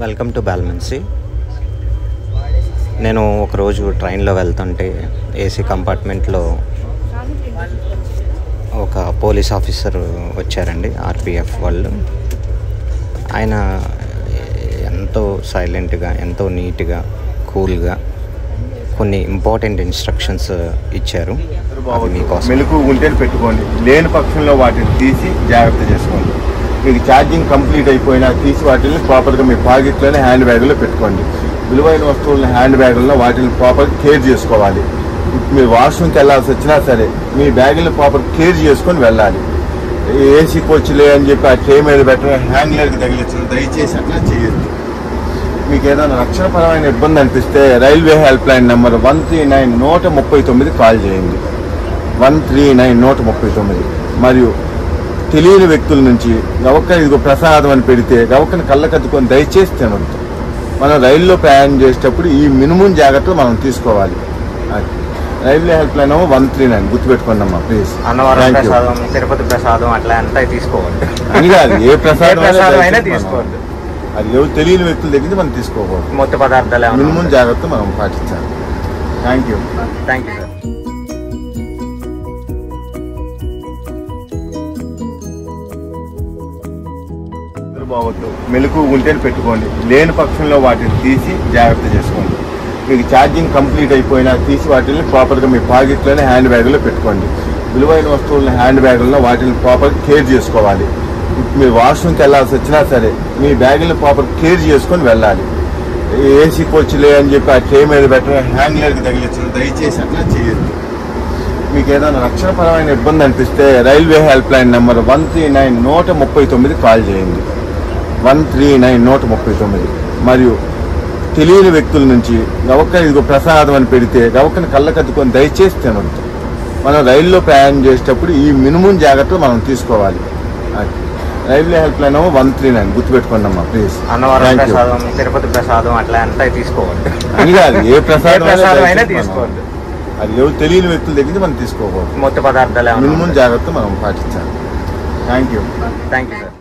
Welcome to బాల్మెన్సీ. నేను ఒకరోజు ట్రైన్లో వెళ్తుంటే ఏసీ కంపార్ట్మెంట్లో ఒక పోలీస్ ఆఫీసర్ వచ్చారండి, ఆర్పిఎఫ్ వాళ్ళు. ఆయన ఎంతో సైలెంట్గా, ఎంతో నీట్గా, కూల్గా కొన్ని ఇంపార్టెంట్ ఇన్స్ట్రక్షన్స్ ఇచ్చారు. మెలకు ఉంటే పెట్టుకోండి, లేని పక్షంలో వాటిని తీసి జాగ్రత్త చేసుకోండి. మీకు ఛార్జింగ్ కంప్లీట్ అయిపోయినా తీసి వాటిని ప్రాపర్గా మీ పాకెట్లోనే హ్యాండ్ బ్యాగ్లో పెట్టుకోండి. విలువైన వస్తువులను హ్యాండ్ బ్యాగుల్లో వాటిని ప్రాపర్ కేర్ చేసుకోవాలి. మీరు వాష్రూమ్కి వెళ్ళాల్సి వచ్చినా సరే మీ బ్యాగులను ప్రాపర్ కేర్ చేసుకొని వెళ్ళాలి. ఏసీ కోచ్లే అని చెప్పి ఆ ట్రే మీద పెట్టడం, హ్యాంగ్లర్కి తగిలించడం దయచేసి అట్లా చేయొద్దు. మీకు ఏదైనా రక్షణపరమైన ఇబ్బంది అనిపిస్తే railway help line number 139 call చేయండి. 139 మరియు తెలియని వ్యక్తుల నుంచి గవక్కని ఇదిగో ప్రసాదం అని పెడితే గవక్కని కళ్ళకద్దుకొని దయచేసి తినొద్దు. మనం రైల్లో ప్రయాణం చేసేటప్పుడు ఈ మినిమం జాగ్రత్తలు మనం తీసుకోవాలి. రైల్వే హెల్ప్ లైన్ 139 గుర్తుపెట్టుకోండి అమ్మా ప్లీజ్. అన్నవరం ప్రసాదం, తిరుపతి ప్రసాదం అట్లా అంతా తీసుకోవాలి అని కాదు, ఏ ప్రసాదం అయినా తీసుకోవద్దు. అది ఎవరు తెలియని వ్యక్తుల దగ్గర మనం తీసుకోకూడదు. మొత్తం పదార్థాలు మినిమం జాగ్రత్త మనం పాటించాలి. Thank you sir. బావద్దు, మెలకు ఉంటే పెట్టుకోండి, లేని పక్షంలో వాటిని తీసి జాగ్రత్త చేసుకోండి. మీకు ఛార్జింగ్ కంప్లీట్ అయిపోయినా తీసి వాటిని ప్రాపర్గా మీ పాకెట్లోనే హ్యాండ్ బ్యాగ్లో పెట్టుకోండి. విలువైన వస్తువులను హ్యాండ్ బ్యాగుల్లో వాటిని ప్రాపర్ కేర్ చేసుకోవాలి. మీరు వాష్రూమ్కి వెళ్ళాల్సి వచ్చినా సరే మీ బ్యాగులను ప్రాపర్ కేర్ చేసుకొని వెళ్ళాలి. ఏసీ కోచ్లే అని చెప్పి ఆ ట్రే మీద పెట్టడం, హ్యాంగ్లర్కి తగిలించడం దయచేసి అట్లా చేయొద్దు. మీకు ఏదైనా రక్షణపరమైన ఇబ్బంది అనిపిస్తే railway help line number 139 call చేయండి. 139 మరియు తెలియని వ్యక్తుల నుంచి గవక్కని ఇదిగో ప్రసాదం అని పెడితే గవక్కని కళ్ళకద్దుకొని దయచేసి తినొద్దు. మనం రైల్లో ప్రయాణం చేసేటప్పుడు ఈ మినిమం జాగ్రత్తలు మనం తీసుకోవాలి. రైల్వే హెల్ప్ లైన్ 139 గుర్తుపెట్టుకోండి అమ్మా ప్లీజ్. అన్నవరం ప్రసాదం, తిరుపతి ప్రసాదం అట్లా అంతా తీసుకోవాలి అని కాదు, ఏ ప్రసాదం అయినా తీసుకోవద్దు. అది ఎవరు తెలియని వ్యక్తుల దగ్గర మనం తీసుకోకూడదు. మొత్తం పదార్థాలు మినిమం జాగ్రత్త మనం పాటించాలి. Thank you sir.